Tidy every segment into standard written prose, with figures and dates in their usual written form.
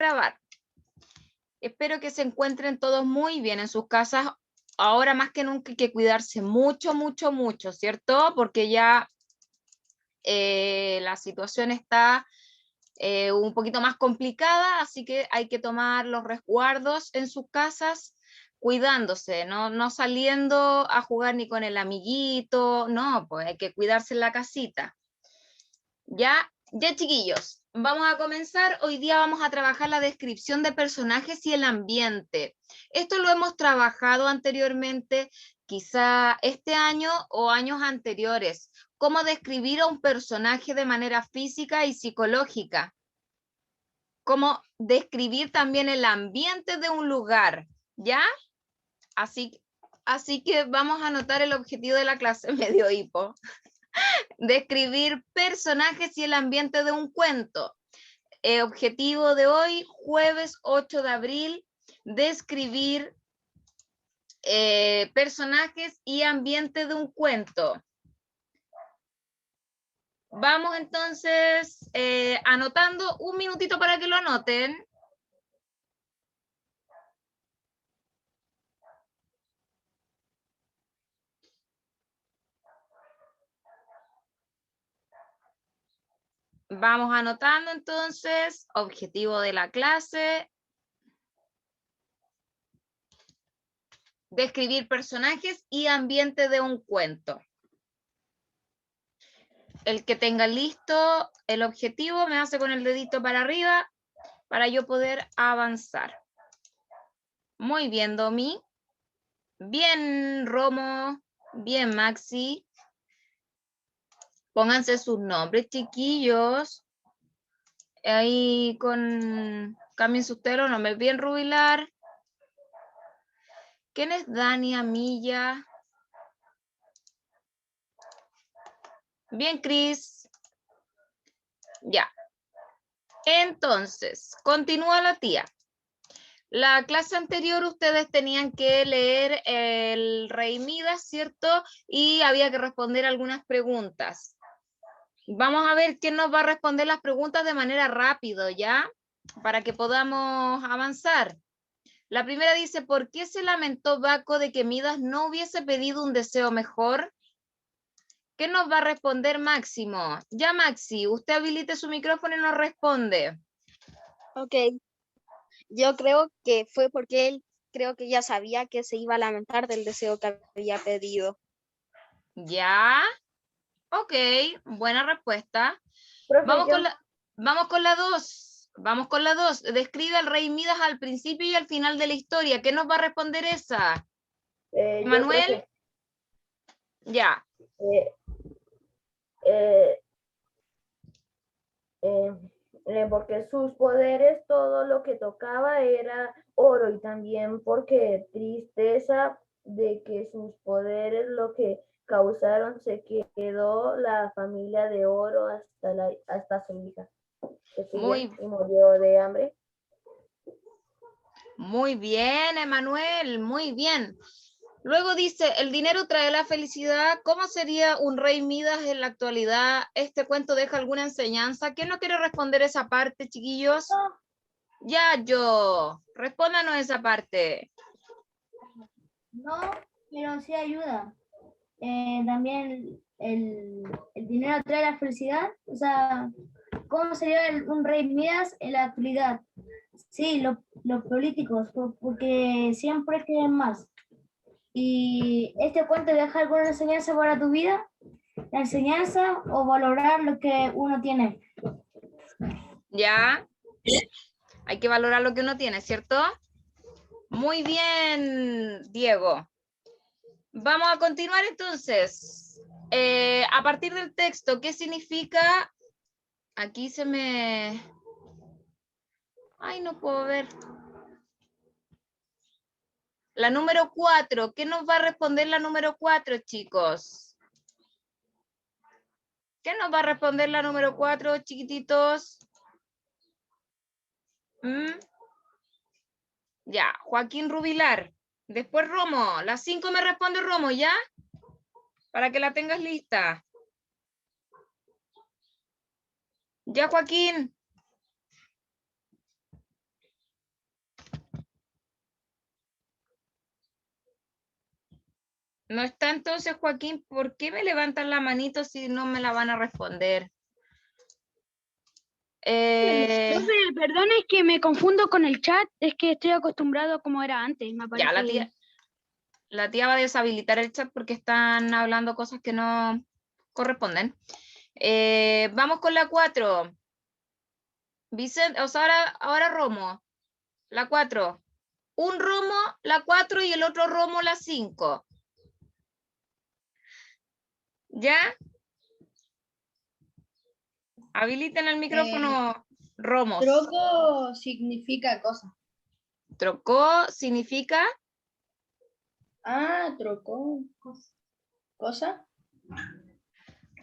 grabar. Espero que se encuentren todos muy bien en sus casas. Ahora más que nunca hay que cuidarse mucho, mucho, mucho, ¿cierto? Porque ya la situación está un poquito más complicada, así que hay que tomar los resguardos en sus casas, cuidándose, no saliendo a jugar ni con el amiguito, no, pues hay que cuidarse en la casita. Ya, chiquillos, vamos a comenzar. Hoy día vamos a trabajar la descripción de personajes y el ambiente. Esto lo hemos trabajado anteriormente, quizá este año o años anteriores. Cómo describir a un personaje de manera física y psicológica. Cómo describir también el ambiente de un lugar, ¿ya? Así que vamos a anotar el objetivo de la clase, medio hipo. Describir personajes y el ambiente de un cuento. Objetivo de hoy, jueves 8 de abril, describir personajes y ambiente de un cuento. Vamos entonces anotando, un minutito para que lo anoten. Vamos anotando entonces, objetivo de la clase. Describir personajes y ambiente de un cuento. El que tenga listo el objetivo me hace con el dedito para arriba para yo poder avanzar. Muy bien, Domi. Bien, Romo. Bien, Maxi. Pónganse sus nombres, chiquillos. Ahí cambien sus nombres. Bien, Rubilar. ¿Quién es Dani Amilla? Bien, Cris. Ya. Entonces, continúa la tía. La clase anterior ustedes tenían que leer el Rey Midas, ¿cierto? Y había que responder algunas preguntas. Vamos a ver quién nos va a responder las preguntas de manera rápida, ¿ya? Para que podamos avanzar. La primera dice, ¿por qué se lamentó Baco de que Midas no hubiese pedido un deseo mejor? ¿Qué nos va a responder Máximo? Ya, Maxi, usted habilite su micrófono y nos responde. Ok, yo creo que fue porque él creo que ya sabía que se iba a lamentar del deseo que había pedido. ¿Ya? Ok, buena respuesta. Profe, Vamos con la 2. Vamos con la 2. Describe al rey Midas al principio y al final de la historia. ¿Qué nos va a responder esa? Manuel. profe. Ya. Porque sus poderes, todo lo que tocaba era oro, y también porque tristeza de que sus poderes lo que causaron se quedó la familia de oro hasta su hija, y murió de hambre. Muy bien, Emanuel, muy bien. Luego dice, el dinero trae la felicidad. ¿Cómo sería un rey Midas en la actualidad? ¿Este cuento deja alguna enseñanza? ¿Quién no quiere responder esa parte, chiquillos? No. Ya, yo. Respóndanos esa parte. No, pero sí ayuda. También el dinero trae la felicidad. O sea, ¿cómo sería un rey Midas en la actualidad? Sí, los políticos, porque siempre quieren más. ¿Y este cuento deja alguna enseñanza para tu vida? ¿La enseñanza o valorar lo que uno tiene? Ya. Hay que valorar lo que uno tiene, ¿cierto? Muy bien, Diego. Vamos a continuar entonces. A partir del texto, ¿qué significa? Aquí se me... Ay, no puedo ver. La número 4. ¿Qué nos va a responder la número 4, chicos? ¿Qué nos va a responder la número 4, chiquititos? Ya, Joaquín Rubilar. Después Romo. Las 5 me responde Romo, ¿ya? Para que la tengas lista. Ya, Joaquín. No está entonces, Joaquín, ¿por qué me levantan la manito si no me la van a responder? Profe, perdón, es que me confundo con el chat, es que estoy acostumbrado como era antes, me Ya, aparece. la tía va a deshabilitar el chat porque están hablando cosas que no corresponden. Vamos con la 4. Vicente, o sea, ahora Romo. La 4. Un Romo, la 4 y el otro Romo, la 5. ¿Ya? Habiliten el micrófono, Romos. Troco significa cosa. Trocó significa Ah, trocó. ¿Cosa?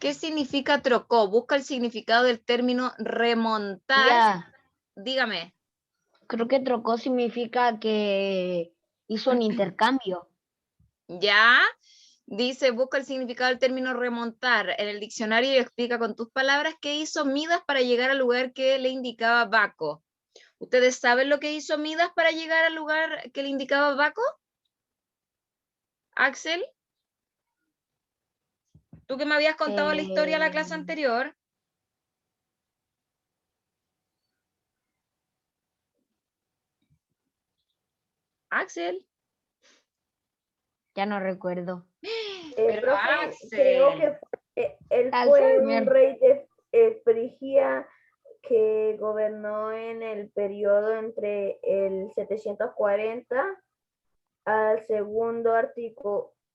¿qué significa trocó? Busca el significado del término remontar. Ya, Dígame. creo que trocó significa que hizo un intercambio. ¿Ya? Dice, busca el significado del término remontar en el diccionario y explica con tus palabras qué hizo Midas para llegar al lugar que le indicaba Baco. ¿Ustedes saben lo que hizo Midas para llegar al lugar que le indicaba Baco? Axel, tú que me habías contado la historia de la clase anterior. Axel. Ya no recuerdo. Pero Profe, Axel. creo que él fue Alzheimer. un rey de Frigia que gobernó en el periodo entre el 740 al segundo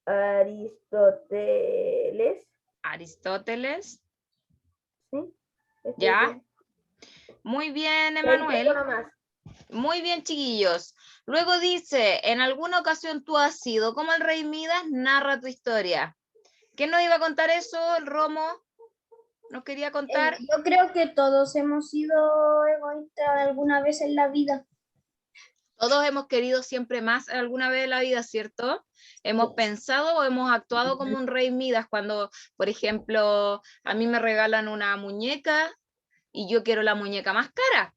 Aristóteles. Aristóteles. ¿Sí? Ya. Bien. Muy bien, Ahí tengo Emanuel. una más. Muy bien, chiquillos. Luego dice, en alguna ocasión tú has sido como el rey Midas, narra tu historia. ¿Quién nos iba a contar eso? ¿El Romo nos quería contar? Yo creo que todos hemos sido egoístas alguna vez en la vida. Todos hemos querido siempre más alguna vez en la vida, ¿cierto? Hemos pensado o hemos actuado como un rey Midas cuando, por ejemplo, a mí me regalan una muñeca y yo quiero la muñeca más cara.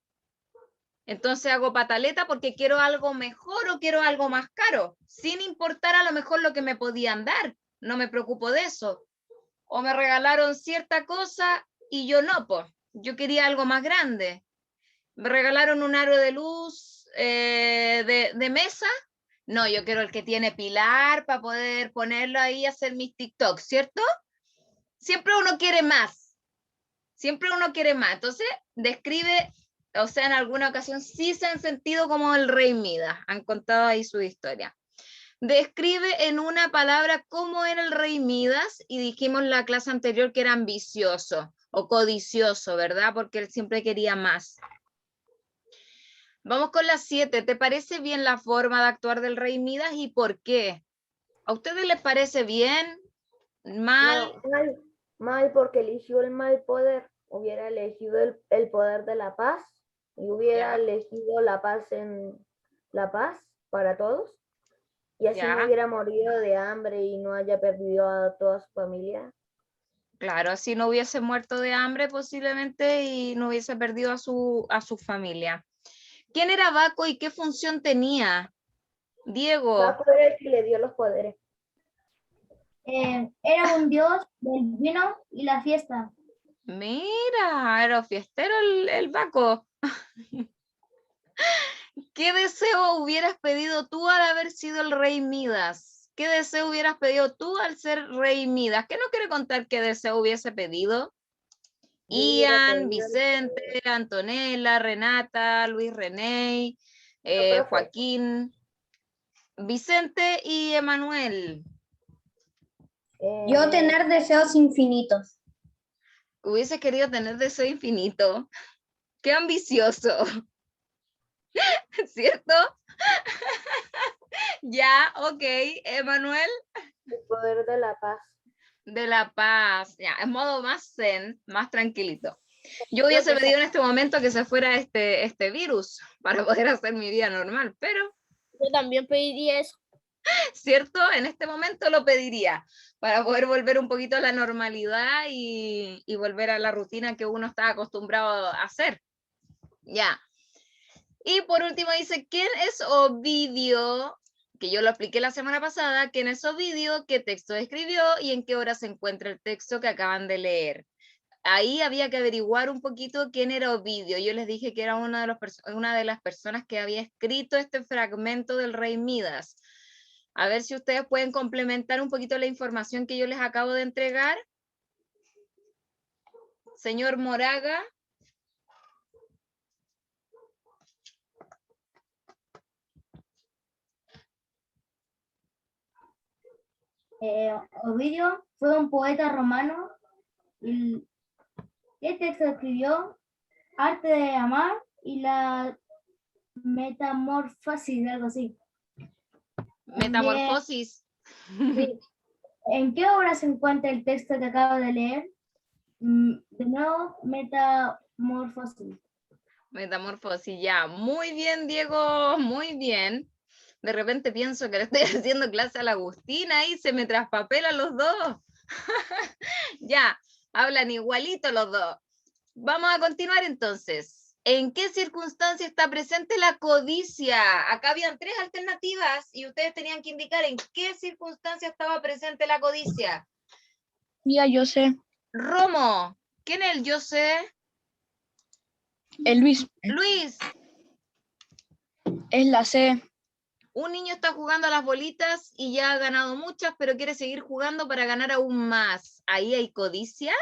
Entonces hago pataleta porque quiero algo mejor o quiero algo más caro, sin importar a lo mejor lo que me podían dar. No me preocupo de eso. O me regalaron cierta cosa y yo no, pues. Yo quería algo más grande. Me regalaron un aro de luz de mesa. No, yo quiero el que tiene pilar para poder ponerlo ahí y hacer mis TikToks, ¿cierto? Siempre uno quiere más. Siempre uno quiere más. Entonces, describe, o sea, en alguna ocasión sí se han sentido como el rey Midas. Han contado ahí su historia. Describe en una palabra cómo era el rey Midas y dijimos en la clase anterior que era ambicioso o codicioso, ¿verdad? Porque él siempre quería más. Vamos con las 7. ¿Te parece bien la forma de actuar del rey Midas y por qué? ¿A ustedes les parece bien? ¿Mal? No, mal porque eligió el mal poder. Hubiera elegido el poder de la paz y hubiera Ya. elegido la paz para todos. Y así no Ya. hubiera morido de hambre y no haya perdido a toda su familia. Claro, así no hubiese muerto de hambre posiblemente y no hubiese perdido a su familia. ¿Quién era Baco y qué función tenía? Diego. Baco era el que le dio los poderes. Era un dios del vino y la fiesta. Mira, era fiestero el Baco. ¿Qué deseo hubieras pedido tú al haber sido el rey Midas? ¿Qué deseo hubieras pedido tú al ser rey Midas? ¿Qué nos quiere contar qué deseo hubiese pedido? Yo hubiera Ian, pedido Vicente, Antonella, Renata, Luis René, profe, Joaquín, Vicente y Emanuel. Yo tener deseos infinitos. Hubiese querido tener deseo infinito. Qué ambicioso. ¿Cierto? Ya, ok, Emanuel. el poder de la paz. De la paz, ya, en modo más zen, más tranquilito. Yo hubiese pedido en este momento que se fuera este virus para poder hacer mi vida normal, pero, Yo también pediría eso. ¿cierto? En este momento lo pediría para poder volver un poquito a la normalidad y volver a la rutina que uno está acostumbrado a hacer. Ya. Y por último dice, ¿quién es Ovidio? que yo lo expliqué la semana pasada, quién es Ovidio, qué texto escribió y en qué hora se encuentra el texto que acaban de leer. Ahí había que averiguar un poquito quién era Ovidio. Yo les dije que era una de las personas que había escrito este fragmento del rey Midas. A ver si ustedes pueden complementar un poquito la información que yo les acabo de entregar. Señor Moraga. Ovidio fue un poeta romano. Y ¿qué texto escribió? Arte de amar y la metamorfosis, algo así. Metamorfosis. Sí. ¿En qué obra se encuentra el texto que acabo de leer? De nuevo, metamorfosis. Metamorfosis, ya. Muy bien, Diego, muy bien. De repente pienso que le estoy haciendo clase a la Agustina y se me traspapelan los dos. Ya, hablan igualito los dos. Vamos a continuar entonces. ¿En qué circunstancia está presente la codicia? Acá habían 3 alternativas y ustedes tenían que indicar en qué circunstancia estaba presente la codicia. Ya, yo sé. Romo, ¿quién es el yo sé? El Luis. Luis, Es la C. un niño está jugando a las bolitas y ya ha ganado muchas, pero quiere seguir jugando para ganar aún más. ¿Ahí hay codicia?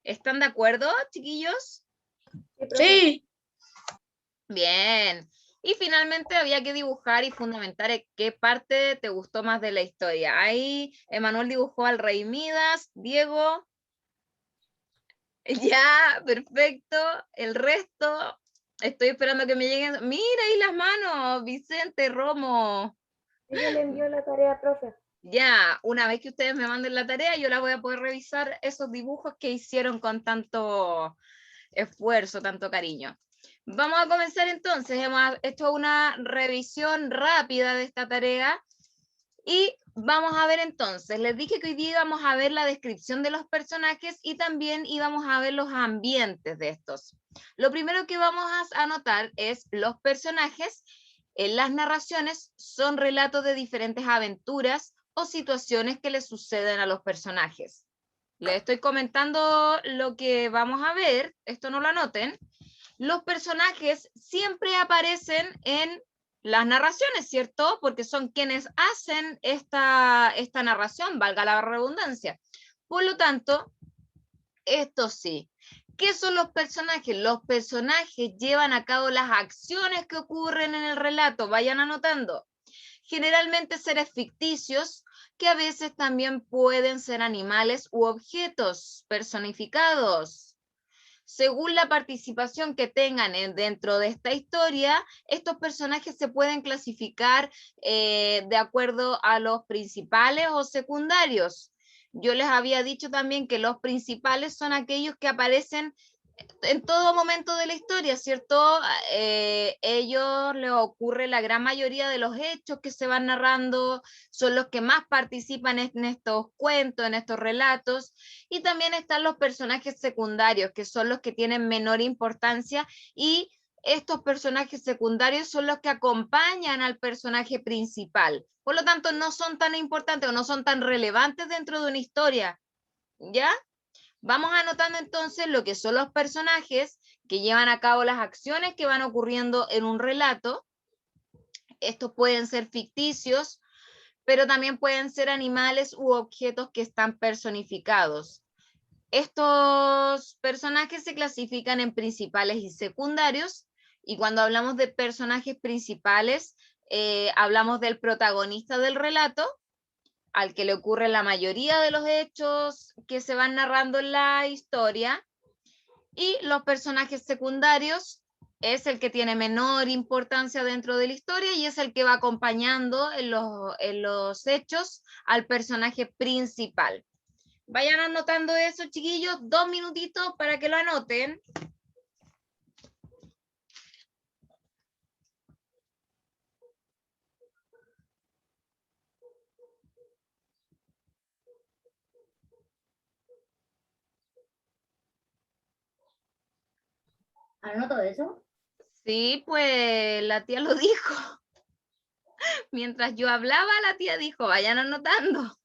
¿Están de acuerdo, chiquillos? Sí. Bien. Y finalmente había que dibujar y fundamentar qué parte te gustó más de la historia. Ahí Emanuel dibujó al rey Midas, Diego. Ya, perfecto. El resto, estoy esperando que me lleguen. Mira ahí las manos, Vicente, Romo. Yo ya le envió la tarea, profe. Ya, una vez que ustedes me manden la tarea, yo la voy a poder revisar esos dibujos que hicieron con tanto esfuerzo, tanto cariño. Vamos a comenzar entonces. Hemos hecho una revisión rápida de esta tarea y vamos a ver entonces. Les dije que hoy día íbamos a ver la descripción de los personajes y también íbamos a ver los ambientes de estos. Lo primero que vamos a anotar es los personajes. En las narraciones son relatos de diferentes aventuras o situaciones que le suceden a los personajes. Les estoy comentando lo que vamos a ver, esto no lo anoten. Los personajes siempre aparecen en las narraciones, ¿cierto? Porque son quienes hacen esta narración, valga la redundancia. Por lo tanto, esto sí. ¿Qué son los personajes? Los personajes llevan a cabo las acciones que ocurren en el relato, vayan anotando. Generalmente seres ficticios, que a veces también pueden ser animales u objetos personificados. Según la participación que tengan dentro de esta historia, estos personajes se pueden clasificar de acuerdo a los principales o secundarios. Yo les había dicho también que los principales son aquellos que aparecen en todo momento de la historia, ¿cierto? Ellos les ocurre la gran mayoría de los hechos que se van narrando, son los que más participan en estos cuentos, en estos relatos, y también están los personajes secundarios, que son los que tienen menor importancia, y estos personajes secundarios son los que acompañan al personaje principal. Por lo tanto, no son tan importantes o no son tan relevantes dentro de una historia, ¿ya? Vamos anotando entonces lo que son los personajes que llevan a cabo las acciones que van ocurriendo en un relato. Estos pueden ser ficticios, pero también pueden ser animales u objetos que están personificados. Estos personajes se clasifican en principales y secundarios, y cuando hablamos de personajes principales, hablamos del protagonista del relato, al que le ocurre la mayoría de los hechos que se van narrando en la historia, y los personajes secundarios es el que tiene menor importancia dentro de la historia y es el que va acompañando en los hechos al personaje principal. Vayan anotando eso, chiquillos, 2 minutitos para que lo anoten. ¿Anoto eso? Sí, pues la tía lo dijo. Mientras yo hablaba, la tía dijo, vayan anotando.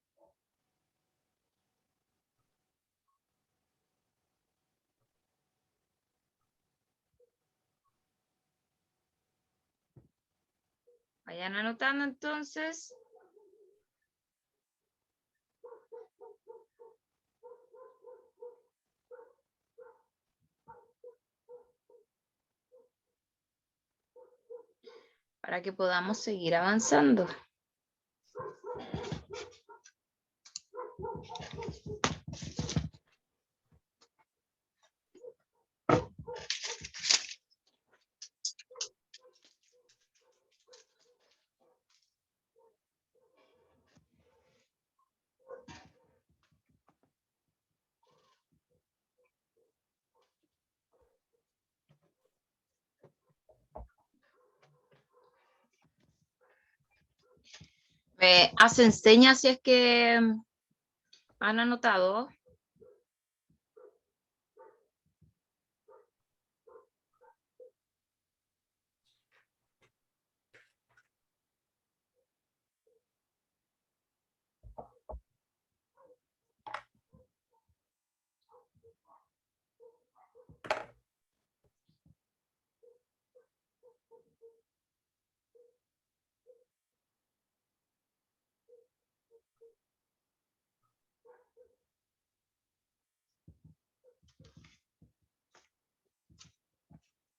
Vayan anotando entonces. Para que podamos seguir avanzando. Me hacen señas si es que han anotado.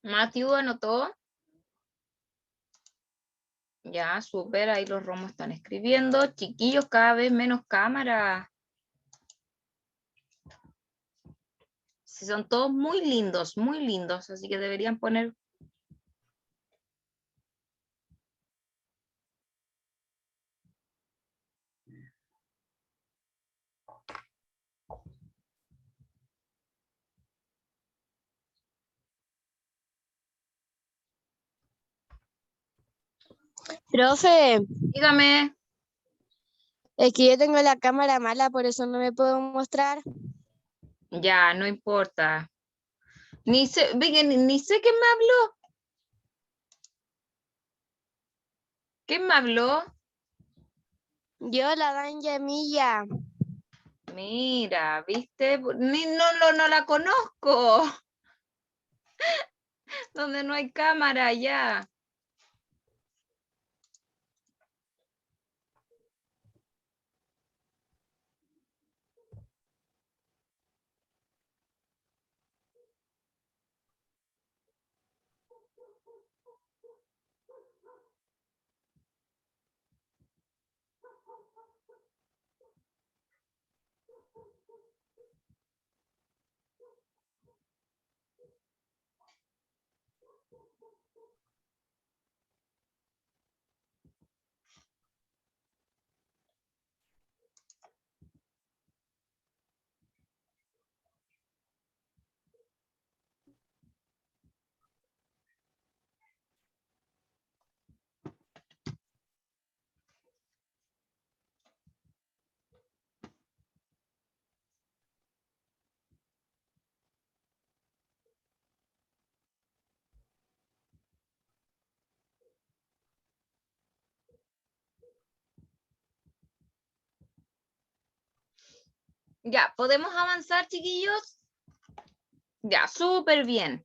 Matthew anotó. Ya, súper, ahí los romos están escribiendo. Chiquillos, cada vez menos cámara. Sí, son todos muy lindos, así que deberían poner. Profe, Dígame. es que yo tengo la cámara mala, por eso no me puedo mostrar. Ya, no importa. Ni sé quién me habló. ¿Quién me habló? Yo, la Danja Milla. Mira, ¿viste? No la conozco. Donde no hay cámara, ya. Ya, ¿podemos avanzar, chiquillos? Ya, súper bien.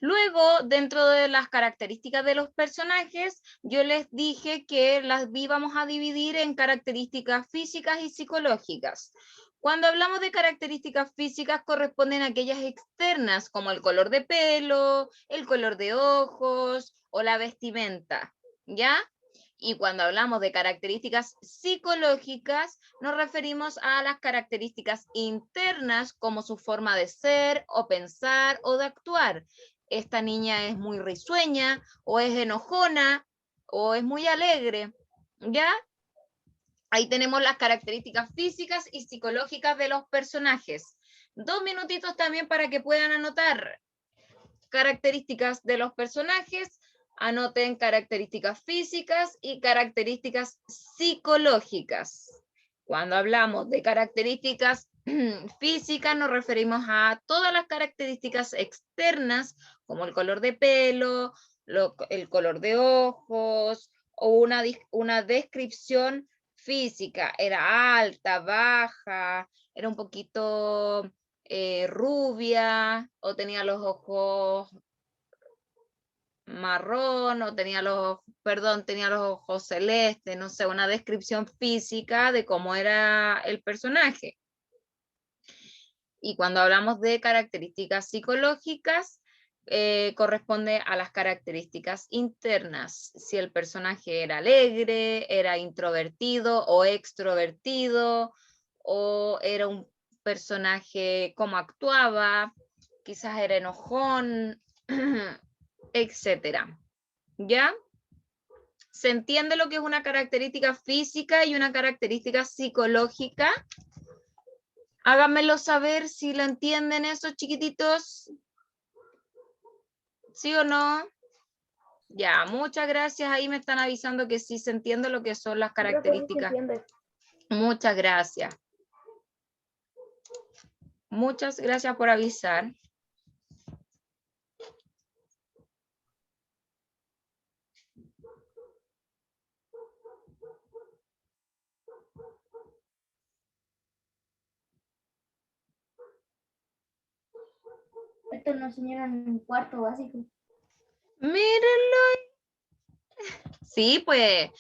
Luego, dentro de las características de los personajes, yo les dije que las íbamos a dividir en características físicas y psicológicas. Cuando hablamos de características físicas, corresponden a aquellas externas, como el color de pelo, el color de ojos o la vestimenta, ¿ya? Y cuando hablamos de características psicológicas, nos referimos a las características internas, como su forma de ser o pensar o de actuar. Esta niña es muy risueña, o es enojona, o es muy alegre, ¿ya? Ahí tenemos las características físicas y psicológicas de los personajes. 2 minutitos también para que puedan anotar características de los personajes. Anoten características físicas y características psicológicas. Cuando hablamos de características físicas, nos referimos a todas las características externas, como el color de pelo, el color de ojos, o una descripción física. Era alta, baja, era un poquito rubia, o tenía los ojos marrón, o tenía los ojos celestes, no sé, una descripción física de cómo era el personaje. Y cuando hablamos de características psicológicas, corresponde a las características internas. Si el personaje era alegre, era introvertido o extrovertido, o era un personaje cómo actuaba, quizás era enojón, etcétera. ¿Ya? ¿Se entiende lo que es una característica física y una característica psicológica? Háganmelo saber si lo entienden esos chiquititos. ¿Sí o no? Ya, muchas gracias. Ahí me están avisando que sí se entiende lo que son las características. Muchas gracias. Muchas gracias por avisar. Esto nos enseñaron en cuarto básico. Mírenlo. Sí, pues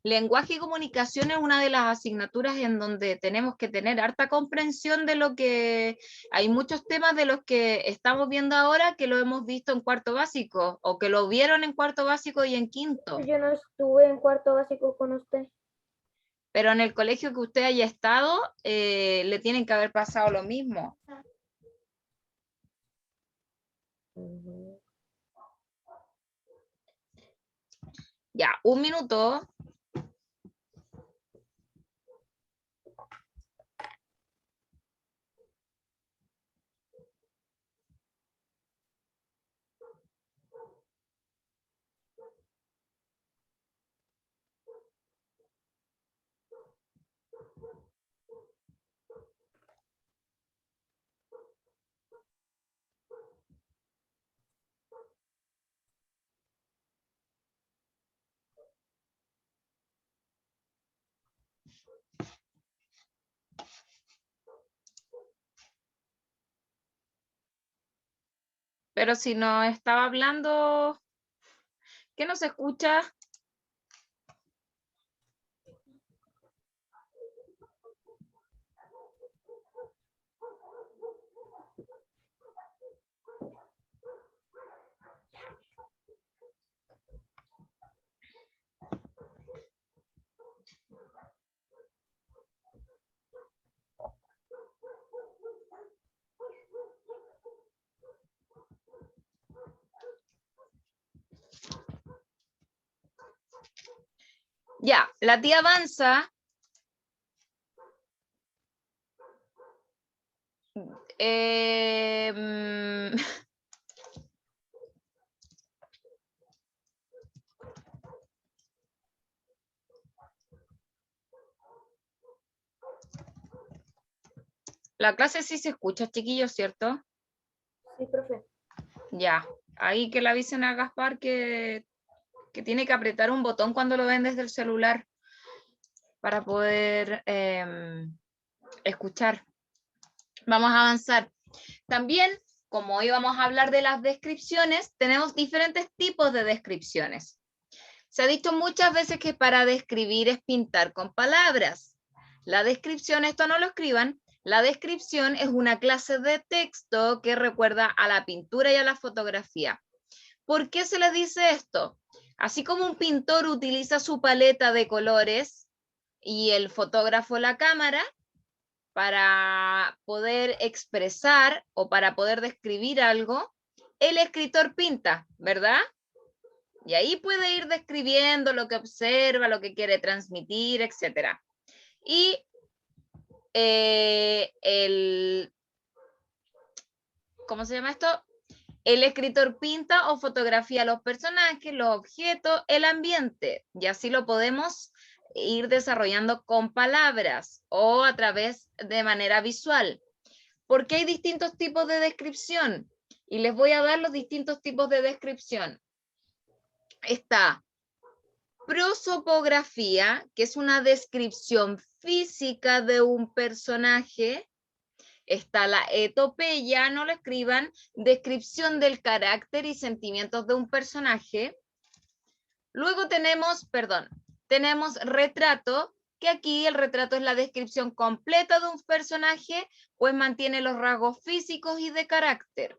lenguaje y comunicación es una de las asignaturas en donde tenemos que tener harta comprensión de lo que hay muchos temas de los que estamos viendo ahora que lo hemos visto en cuarto básico o que lo vieron en cuarto básico y en quinto. Yo no estuve en cuarto básico con usted. Pero en el colegio que usted haya estado, le tienen que haber pasado lo mismo. Ya, un minuto. Pero si no estaba hablando, ¿qué no se escucha? Ya, la tía avanza. La clase sí se escucha, chiquillos, ¿cierto? Sí, profe. Ya, ahí que le avisen a Gaspar que tiene que apretar un botón cuando lo ven desde el celular para poder escuchar. Vamos a avanzar. También, como hoy vamos a hablar de las descripciones, tenemos diferentes tipos de descripciones. Se ha dicho muchas veces que para describir es pintar con palabras. La descripción, esto no lo escriban, la descripción es una clase de texto que recuerda a la pintura y a la fotografía. ¿Por qué se le dice esto? Así como un pintor utiliza su paleta de colores y el fotógrafo la cámara para poder expresar o para poder describir algo, el escritor pinta, ¿verdad? Y ahí puede ir describiendo lo que observa, lo que quiere transmitir, etc. Y ¿cómo se llama esto? El escritor pinta o fotografía los personajes, los objetos, el ambiente, y así lo podemos ir desarrollando con palabras o a través de manera visual. Porque hay distintos tipos de descripción y les voy a dar los distintos tipos de descripción. Está prosopografía, que es una descripción física de un personaje. Está la etopeya, no lo escriban, descripción del carácter y sentimientos de un personaje. Luego tenemos retrato, que aquí el retrato es la descripción completa de un personaje, pues mantiene los rasgos físicos y de carácter.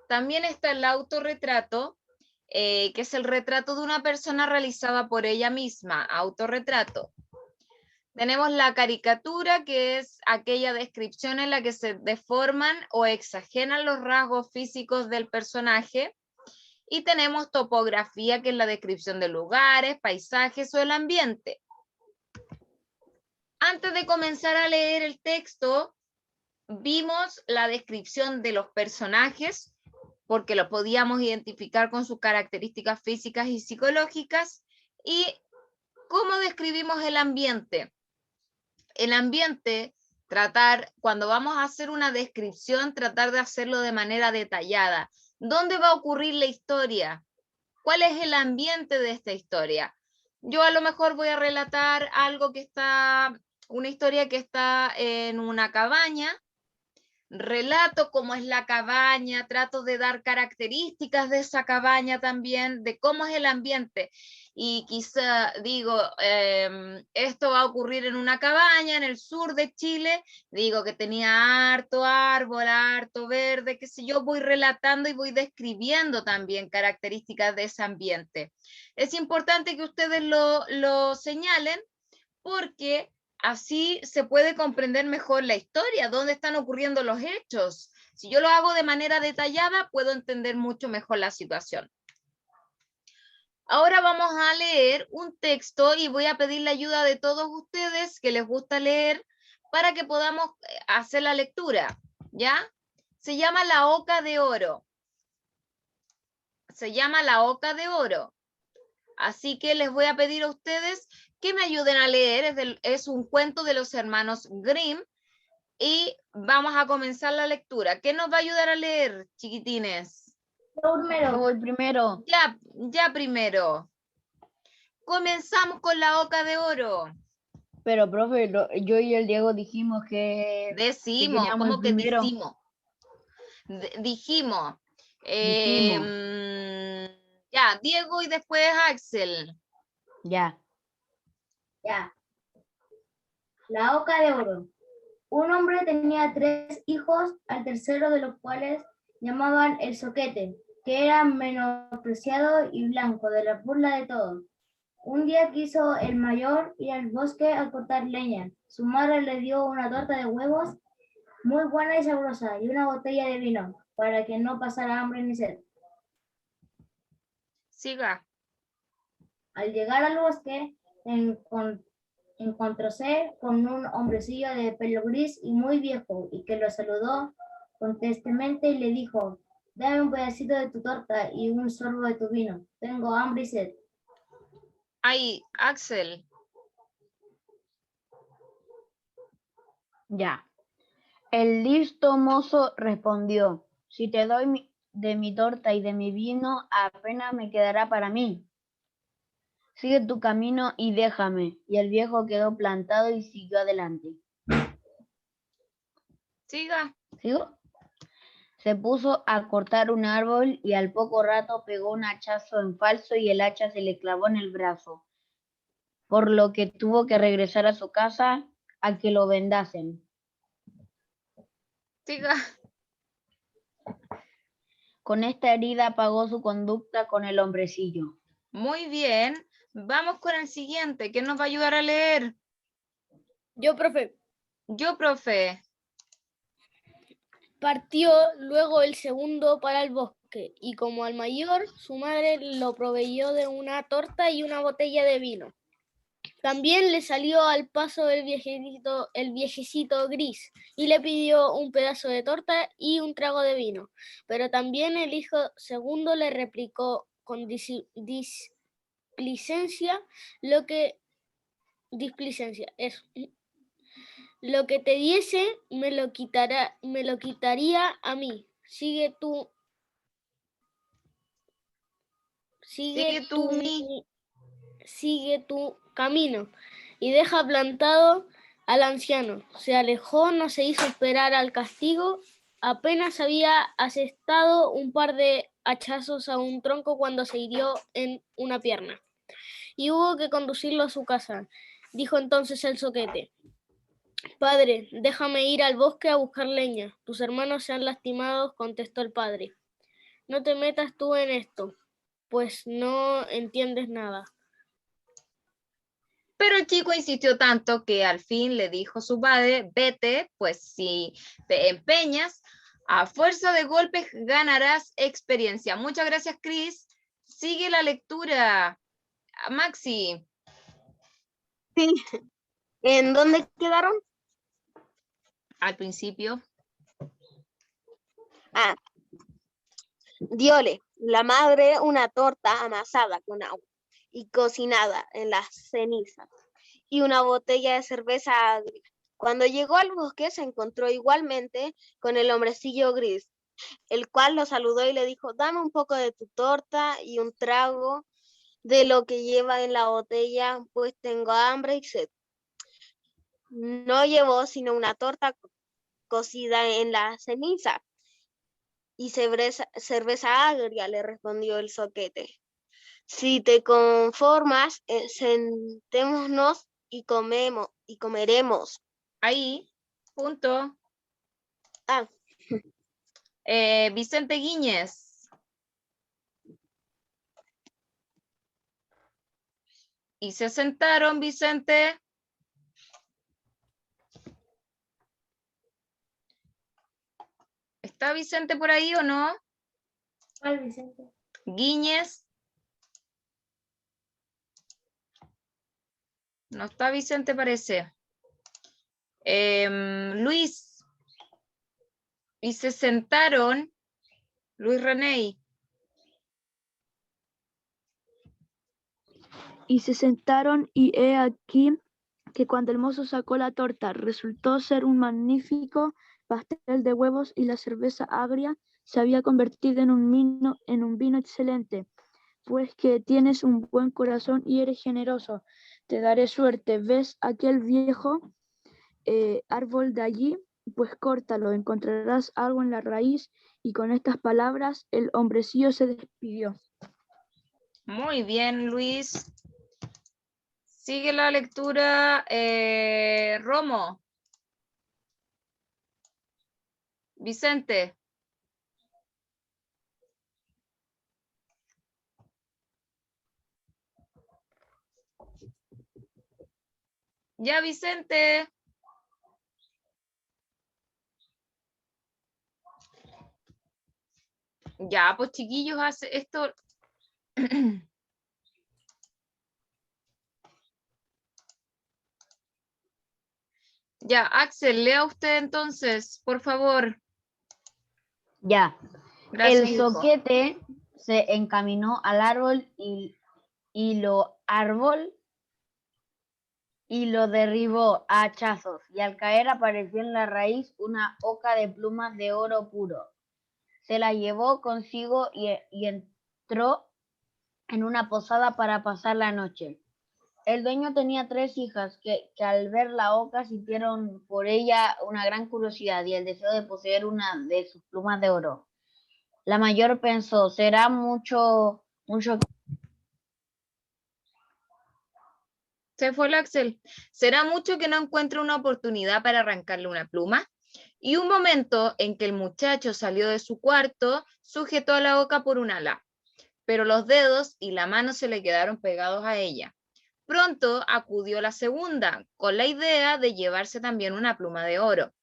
También está el autorretrato, que es el retrato de una persona realizada por ella misma, autorretrato. Tenemos la caricatura, que es aquella descripción en la que se deforman o exageran los rasgos físicos del personaje. Y tenemos topografía, que es la descripción de lugares, paisajes o el ambiente. Antes de comenzar a leer el texto, vimos la descripción de los personajes, porque los podíamos identificar con sus características físicas y psicológicas. Y cómo describimos el ambiente. El ambiente, cuando vamos a hacer una descripción, tratar de hacerlo de manera detallada. ¿Dónde va a ocurrir la historia? ¿Cuál es el ambiente de esta historia? Yo a lo mejor voy a relatar una historia que está en una cabaña. Relato cómo es la cabaña, trato de dar características de esa cabaña también, de cómo es el ambiente. Y quizá digo, esto va a ocurrir en una cabaña en el sur de Chile, digo que tenía harto árbol, harto verde, qué sé yo, voy relatando y voy describiendo también características de ese ambiente. Es importante que ustedes lo señalen, porque así se puede comprender mejor la historia, dónde están ocurriendo los hechos. Si yo lo hago de manera detallada, puedo entender mucho mejor la situación. Ahora vamos a leer un texto y voy a pedir la ayuda de todos ustedes que les gusta leer para que podamos hacer la lectura, ¿ya? Se llama La Oca de Oro. Se llama La Oca de Oro. Así que les voy a pedir a ustedes que me ayuden a leer. Es un cuento de los hermanos Grimm y vamos a comenzar la lectura. ¿Quién nos va a ayudar a leer, chiquitines? Yo voy primero. Ya primero. Comenzamos con La Oca de Oro. Pero, profe, yo y el Diego dijimos que Decimos, queríamos ¿cómo que primero. decimos? Dijimos. Ya, Diego y después Axel. Ya. Ya. La Oca de Oro. Un hombre tenía 3 hijos, al tercero de los cuales llamaban el Zoquete, que era menospreciado y blanco de la burla de todos. Un día quiso el mayor ir al bosque a cortar leña. Su madre le dio una torta de huevos muy buena y sabrosa y una botella de vino para que no pasara hambre ni sed. Siga. Al llegar al bosque, encontróse con un hombrecillo de pelo gris y muy viejo, y que lo saludó contestentemente y le dijo: dame un pedacito de tu torta y un sorbo de tu vino, tengo hambre y sed. Ahí, Axel. Ya. El listo mozo respondió: si te doy de mi torta y de mi vino, apenas me quedará para mí. Sigue tu camino y déjame. Y el viejo quedó plantado y siguió adelante. Siga. ¿Sigo? Se puso a cortar un árbol y al poco rato pegó un hachazo en falso y el hacha se le clavó en el brazo, por lo que tuvo que regresar a su casa a que lo vendasen. Siga. Con esta herida pagó su conducta con el hombrecillo. Muy bien. Vamos con el siguiente. ¿Quién nos va a ayudar a leer? Yo, profe. Yo, profe. Partió luego el segundo para el bosque, y como al mayor, su madre lo proveyó de una torta y una botella de vino. También le salió al paso el viejecito gris, y le pidió un pedazo de torta y un trago de vino. Pero también el hijo segundo le replicó con displicencia lo que te diese me lo quitaría a mí. Sigue sigue tu camino y deja plantado al anciano. Se alejó, no se hizo esperar al castigo. Apenas había asestado un par de hachazos a un tronco cuando se hirió en una pierna y hubo que conducirlo a su casa. Dijo entonces el zoquete: «Padre, déjame ir al bosque a buscar leña. Tus hermanos se han lastimado», contestó el padre. «No te metas tú en esto, pues no entiendes nada». Pero el chico insistió tanto que al fin le dijo su padre: «Vete, pues si te empeñas, a fuerza de golpes ganarás experiencia». Muchas gracias, Cris. Sigue la lectura. Maxi. Sí. ¿En dónde quedaron? Al principio. Diole la madre una torta amasada con agua y cocinada en las cenizas y una botella de cerveza agria. Cuando llegó al bosque se encontró igualmente con el hombrecillo gris, el cual lo saludó y le dijo: «Dame un poco de tu torta y un trago de lo que lleva en la botella, pues tengo hambre y sed». No llevó sino una torta cocida en la ceniza y cerveza agria, le respondió el zoquete. «Si te conformas, sentémonos y comeremos». Ahí, punto. Ah, Vicente Guíñez. Y se sentaron, Vicente. ¿Está Vicente por ahí o no? ¿Cuál, Vicente? Guíñez. No está Vicente, parece. Luis. Y se sentaron. Luis René. Y se sentaron, y he aquí que cuando el mozo sacó la torta, resultó ser un magnífico pastel de huevos, y la cerveza agria se había convertido en un vino excelente. «Pues que tienes un buen corazón y eres generoso, te daré suerte. ¿Ves aquel viejo árbol de allí? Pues córtalo, encontrarás algo en la raíz». Y con estas palabras el hombrecillo se despidió. Muy bien, Luis. Sigue la lectura. Romo. Vicente. Ya, Vicente. Ya, pues chiquillos, hace esto. Ya, Axel, lea usted entonces, por favor. Ya. Gracias, El hijo. zoquete se encaminó al árbol y lo derribó a hachazos, y al caer apareció en la raíz una oca de plumas de oro puro. Se la llevó consigo y entró en una posada para pasar la noche. El dueño tenía 3 hijas que al ver la oca sintieron por ella una gran curiosidad y el deseo de poseer una de sus plumas de oro. La mayor pensó: «Será mucho Se fue el Axel. ¿Será mucho que no encuentre una oportunidad para arrancarle una pluma? Y un momento en que el muchacho salió de su cuarto, sujetó a la oca por un ala, pero los dedos y la mano se le quedaron pegados a ella. Pronto acudió la segunda, con la idea de llevarse también una pluma de oro,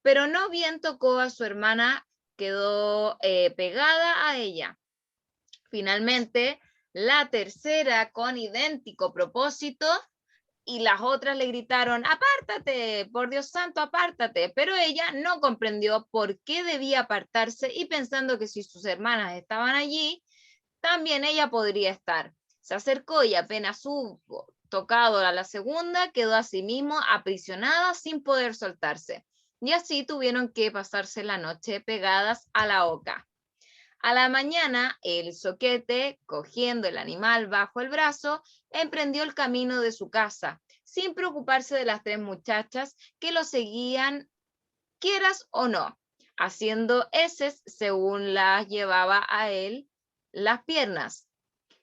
pero no bien tocó a su hermana, quedó pegada a ella. Finalmente, la tercera, con idéntico propósito, y las otras le gritaron: «¡Apártate! ¡Por Dios santo, apártate!». Pero ella no comprendió por qué debía apartarse, y pensando que si sus hermanas estaban allí, también ella podría estar. Se acercó y apenas hubo tocado a la segunda, quedó asimismo aprisionada sin poder soltarse. Y así tuvieron que pasarse la noche pegadas a la oca. A la mañana, el zoquete, cogiendo el animal bajo el brazo, emprendió el camino de su casa, sin preocuparse de las 3 muchachas que lo seguían, quieras o no, haciendo eses según las llevaba a él las piernas.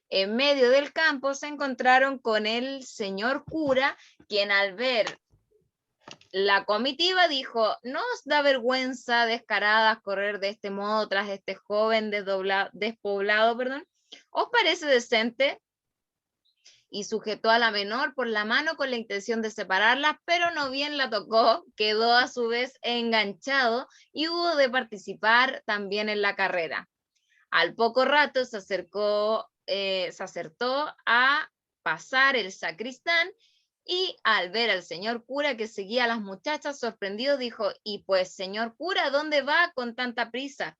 En medio del campo se encontraron con el señor cura, quien al ver la comitiva dijo: ¿no os da vergüenza, descaradas, correr de este modo tras este joven despoblado? ¿Os parece decente? Y sujetó a la menor por la mano con la intención de separarla, pero no bien la tocó, quedó a su vez enganchado y hubo de participar también en la carrera. Al poco rato se acertó a pasar el sacristán y al ver al señor cura que seguía a las muchachas, sorprendido dijo: y pues, señor cura, ¿dónde va con tanta prisa?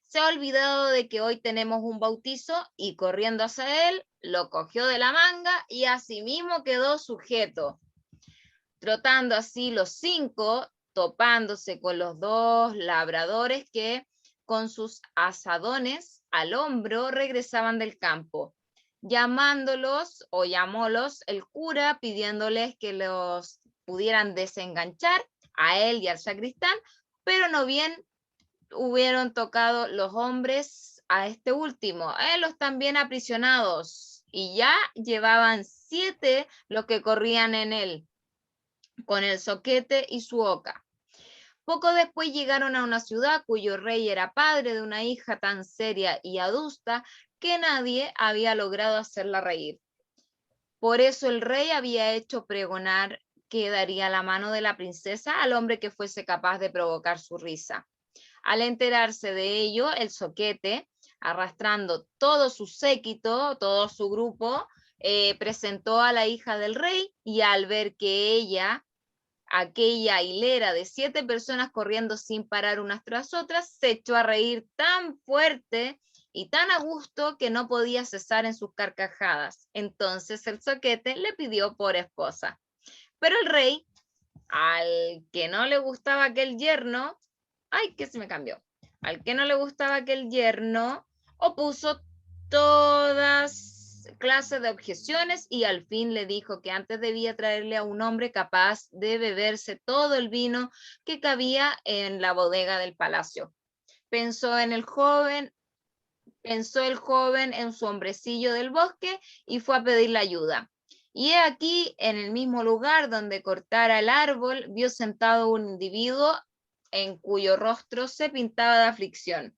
Se ha olvidado de que hoy tenemos un bautizo, y corriendo hacia él, lo cogió de la manga y asimismo quedó sujeto. Trotando así los 5, topándose con los 2 labradores que con sus azadones al hombro regresaban del campo. Llamólos el cura, pidiéndoles que los pudieran desenganchar a él y al sacristán, pero no bien hubieron tocado los hombres a este último, los también aprisionados, y ya llevaban 7 los que corrían en él, con el zoquete y su oca. Poco después llegaron a una ciudad cuyo rey era padre de una hija tan seria y adusta que nadie había logrado hacerla reír. Por eso el rey había hecho pregonar que daría la mano de la princesa al hombre que fuese capaz de provocar su risa. Al enterarse de ello, el zoquete, arrastrando todo su séquito, todo su grupo, presentó a la hija del rey, y al ver que aquella hilera de 7 personas corriendo sin parar unas tras otras, se echó a reír tan fuerte y tan a gusto que no podía cesar en sus carcajadas. Entonces el zoquete le pidió por esposa. Pero el rey, al que no le gustaba aquel yerno, al que no le gustaba aquel yerno, opuso todas clases de objeciones y al fin le dijo que antes debía traerle a un hombre capaz de beberse todo el vino que cabía en la bodega del palacio. Pensó el joven en su hombrecillo del bosque y fue a pedirle ayuda. Y he aquí, en el mismo lugar donde cortara el árbol, vio sentado un individuo en cuyo rostro se pintaba de aflicción.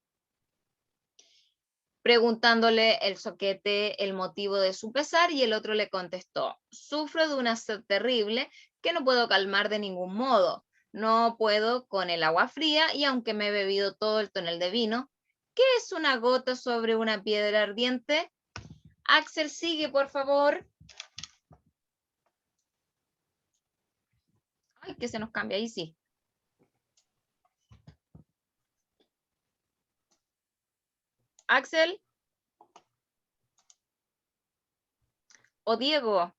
Preguntándole el zoquete el motivo de su pesar, y el otro le contestó: sufro de una sed terrible que no puedo calmar de ningún modo. No puedo con el agua fría, y aunque me he bebido todo el tonel de vino, ¿qué es una gota sobre una piedra ardiente? Axel, sigue, por favor. Ay, que se nos cambia ahí, sí. Axel. O Diego.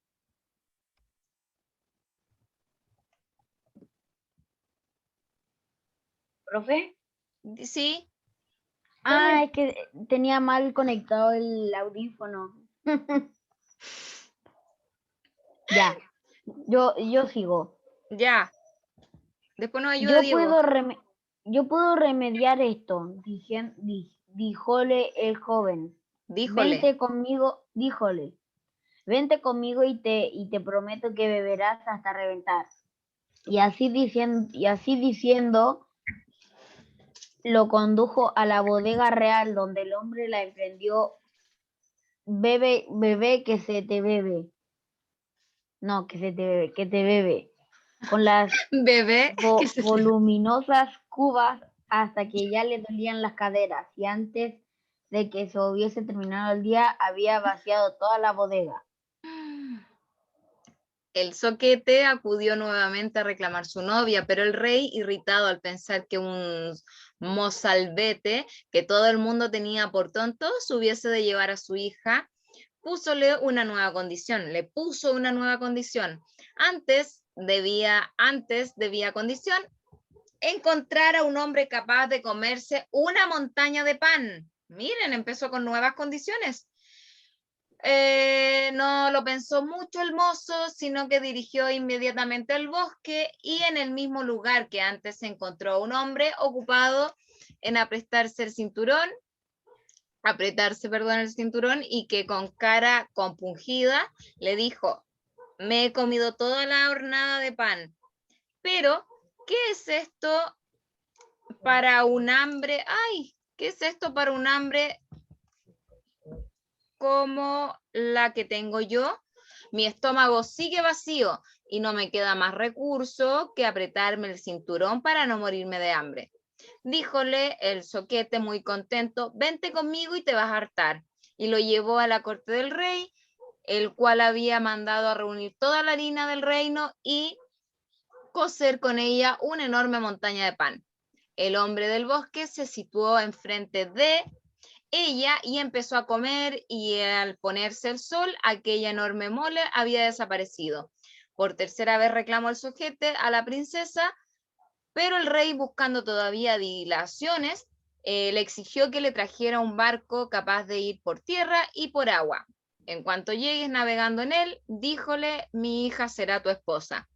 ¿Profe? Sí. Ah, es que tenía mal conectado el audífono. Ya, yo sigo. Ya. Después nos ayuda Diego. Yo puedo remediar esto, díjole el joven. Vente conmigo, díjole. Vente conmigo y te prometo que beberás hasta reventar. Y así diciendo, lo condujo a la bodega real, donde el hombre la emprendió. Bebe, que se te bebe. No, que te bebe. Con las voluminosas cubas hasta que ya le dolían las caderas, y antes de que se hubiese terminado el día, había vaciado toda la bodega. El zoquete acudió nuevamente a reclamar su novia, pero el rey, irritado al pensar que un mozalbete que todo el mundo tenía por tonto se hubiese de llevar a su hija, le puso una nueva condición. Antes debía condición encontrar a un hombre capaz de comerse una montaña de pan, Miren, empezó con nuevas condiciones. No lo pensó mucho el mozo, sino que dirigió inmediatamente al bosque y en el mismo lugar que antes se encontró un hombre ocupado en apretarse el cinturón, y que con cara compungida le dijo: me he comido toda la hornada de pan, pero ¿qué es esto para un hambre? ¡Ay! ¿Qué es esto para un hambre como la que tengo yo? Mi estómago sigue vacío y no me queda más recurso que apretarme el cinturón para no morirme de hambre. Díjole el zoquete muy contento: vente conmigo y te vas a hartar. Y lo llevó a la corte del rey, el cual había mandado a reunir toda la harina del reino y cocer con ella una enorme montaña de pan. El hombre del bosque se situó enfrente de ella y empezó a comer, y al ponerse el sol, aquella enorme mole había desaparecido. Por tercera vez reclamó el zoquete a la princesa, pero el rey, buscando todavía dilaciones, le exigió que le trajera un barco capaz de ir por tierra y por agua. En cuanto llegues navegando en él, díjole, mi hija será tu esposa.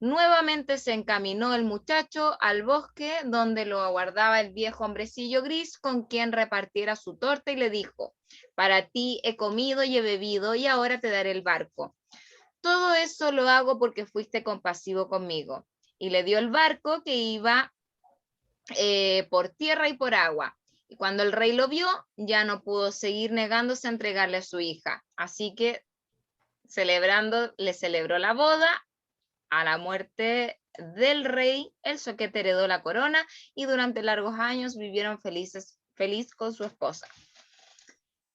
Nuevamente se encaminó el muchacho al bosque, donde lo aguardaba el viejo hombrecillo gris con quien repartiera su torta, y le dijo: para ti he comido y he bebido, y ahora te daré el barco. Todo eso lo hago porque fuiste compasivo conmigo. Y le dio el barco que iba por tierra y por agua. Y cuando el rey lo vio, ya no pudo seguir negándose a entregarle a su hija. Así que, le celebró la boda. A la muerte del rey, el zoquete heredó la corona y durante largos años vivieron feliz con su esposa.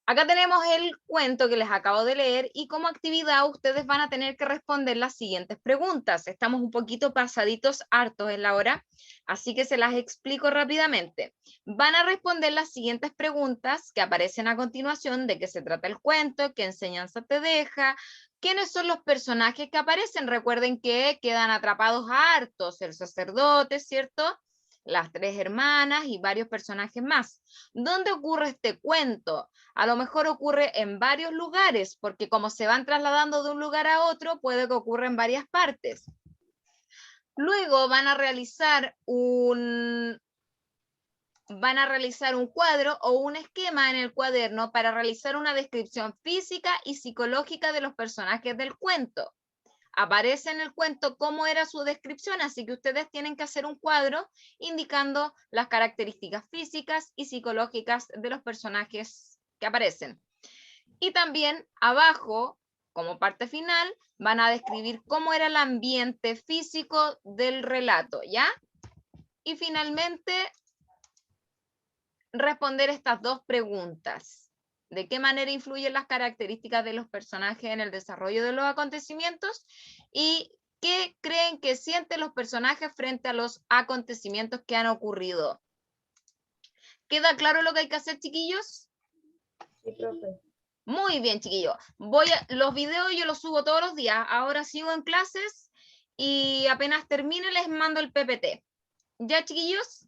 Acá tenemos el cuento que les acabo de leer, y como actividad ustedes van a tener que responder las siguientes preguntas. Estamos un poquito pasaditos, hartos en la hora, así que se las explico rápidamente. Van a responder las siguientes preguntas que aparecen a continuación: de qué se trata el cuento, qué enseñanza te deja, quiénes son los personajes que aparecen. Recuerden que quedan atrapados hartos: el sacerdote, ¿cierto?, las tres hermanas y varios personajes más. ¿Dónde ocurre este cuento? A lo mejor ocurre en varios lugares, porque como se van trasladando de un lugar a otro, puede que ocurra en varias partes. Luego van a realizar un cuadro o un esquema en el cuaderno para realizar una descripción física y psicológica de los personajes del cuento. Aparece en el cuento cómo era su descripción, así que ustedes tienen que hacer un cuadro indicando las características físicas y psicológicas de los personajes que aparecen. Y también abajo, como parte final, van a describir cómo era el ambiente físico del relato, ¿ya? Y finalmente, responder estas dos preguntas. ¿De qué manera influyen las características de los personajes en el desarrollo de los acontecimientos? ¿Y qué creen que sienten los personajes frente a los acontecimientos que han ocurrido? ¿Queda claro lo que hay que hacer, chiquillos? Sí, profe. Muy bien, chiquillos. Los videos yo los subo todos los días. Ahora sigo en clases y apenas termine les mando el PPT. ¿Ya, chiquillos?